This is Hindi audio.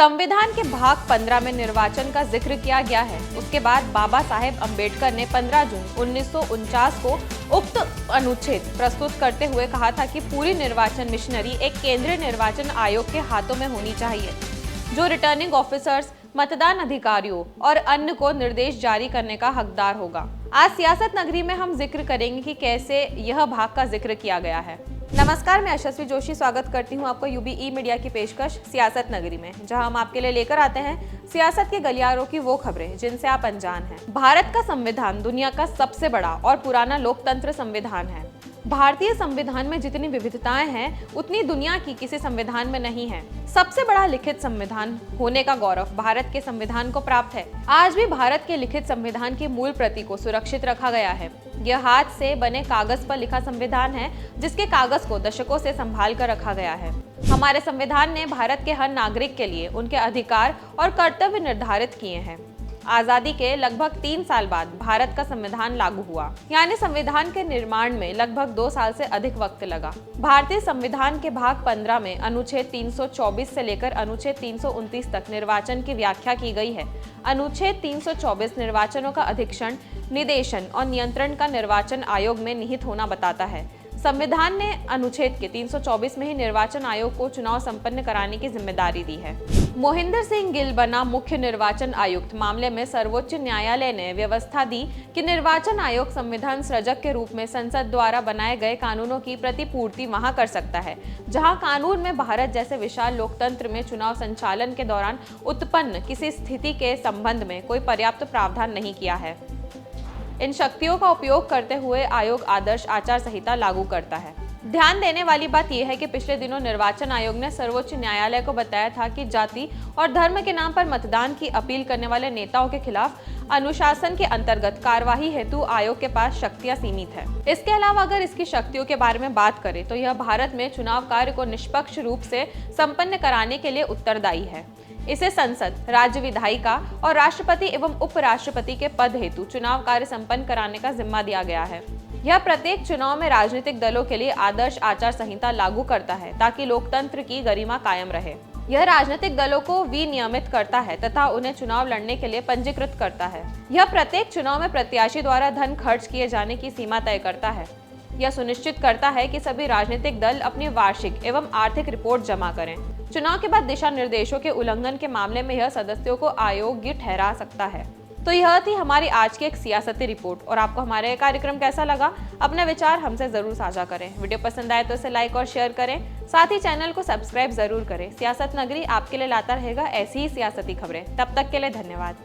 संविधान के भाग 15 में निर्वाचन का जिक्र किया गया है। उसके बाद बाबा साहेब अम्बेडकर ने 15 जून 1949 को उक्त अनुच्छेद प्रस्तुत करते हुए कहा था कि पूरी निर्वाचन मिशनरी एक केंद्रीय निर्वाचन आयोग के हाथों में होनी चाहिए, जो रिटर्निंग ऑफिसर्स, मतदान अधिकारियों और अन्य को निर्देश जारी करने का हकदार होगा। आज सियासत नगरी में हम जिक्र करेंगे कि कैसे यह भाग का जिक्र किया गया है। नमस्कार, मैं यशस्वी जोशी स्वागत करती हूं आपको यूबीई मीडिया की पेशकश सियासत नगरी में, जहां हम आपके लिए लेकर आते हैं सियासत के गलियारों की वो खबरें जिनसे आप अनजान हैं। भारत का संविधान दुनिया का सबसे बड़ा और पुराना लोकतंत्र संविधान है। भारतीय संविधान में जितनी विविधताएं हैं उतनी दुनिया की किसी संविधान में नहीं है। सबसे बड़ा लिखित संविधान होने का गौरव भारत के संविधान को प्राप्त है। आज भी भारत के लिखित संविधान की मूल प्रति को सुरक्षित रखा गया है। यह हाथ से बने कागज पर लिखा संविधान है, जिसके कागज को दशकों से संभाल कर रखा गया है। हमारे संविधान ने भारत के हर नागरिक के लिए उनके अधिकार और कर्तव्य निर्धारित किए हैं। आजादी के लगभग 3 साल बाद भारत का संविधान लागू हुआ, यानी संविधान के निर्माण में लगभग 2 साल से अधिक वक्त लगा। भारतीय संविधान के भाग 15 में अनुच्छेद 324 से लेकर अनुच्छेद 329 तक निर्वाचन की व्याख्या की गई है। अनुच्छेद 324 निर्वाचनों का अधीक्षण, निदेशन और नियंत्रण का निर्वाचन आयोग में निहित होना बताता है। संविधान ने अनुच्छेद के 324 में ही निर्वाचन आयोग को चुनाव संपन्न कराने की जिम्मेदारी दी है। मोहिंदर सिंह गिल बना मुख्य निर्वाचन आयुक्त मामले में सर्वोच्च न्यायालय ने व्यवस्था दी कि निर्वाचन आयोग संविधान सृजक के रूप में संसद द्वारा बनाए गए कानूनों की प्रतिपूर्ति वहां कर सकता है, जहां कानून में भारत जैसे विशाल लोकतंत्र में चुनाव संचालन के दौरान उत्पन्न किसी स्थिति के संबंध में कोई पर्याप्त प्रावधान नहीं किया है। इन शक्तियों का उपयोग करते हुए आयोग आदर्श आचार संहिता लागू करता है। ध्यान देने वाली बात यह है कि पिछले दिनों निर्वाचन आयोग ने सर्वोच्च न्यायालय को बताया था कि जाति और धर्म के नाम पर मतदान की अपील करने वाले नेताओं के खिलाफ अनुशासन के अंतर्गत कार्यवाही हेतु आयोग के पास शक्तियां सीमित है। इसके अलावा अगर इसकी शक्तियों के बारे में बात करें तो यह भारत में चुनाव कार्य को निष्पक्ष रूप से संपन्न कराने के लिए उत्तरदायी है। इसे संसद, राज्य विधायिका और राष्ट्रपति एवं उपराष्ट्रपति के पद हेतु चुनाव कार्य संपन्न कराने का जिम्मा दिया गया है। यह प्रत्येक चुनाव में राजनीतिक दलों के लिए आदर्श आचार संहिता लागू करता है, ताकि लोकतंत्र की गरिमा कायम रहे। यह राजनीतिक दलों को विनियमित करता है तथा उन्हें चुनाव लड़ने के लिए पंजीकृत करता है। यह प्रत्येक चुनाव में प्रत्याशी द्वारा धन खर्च किए जाने की सीमा तय करता है। यह सुनिश्चित करता है कि सभी राजनीतिक दल अपनी वार्षिक एवं आर्थिक रिपोर्ट जमा करें। चुनाव के बाद दिशा निर्देशों के उल्लंघन के मामले में यह सदस्यों को अयोग्य ठहरा सकता है। तो यह थी हमारी आज की एक सियासती रिपोर्ट, और आपको हमारा यह कार्यक्रम कैसा लगा, अपने विचार हमसे जरूर साझा करें। वीडियो पसंद आए तो इसे लाइक और शेयर करें, साथ ही चैनल को सब्सक्राइब जरूर करें। सियासत नगरी आपके लिए लाता रहेगा ऐसी ही सियासती खबरें। तब तक के लिए धन्यवाद।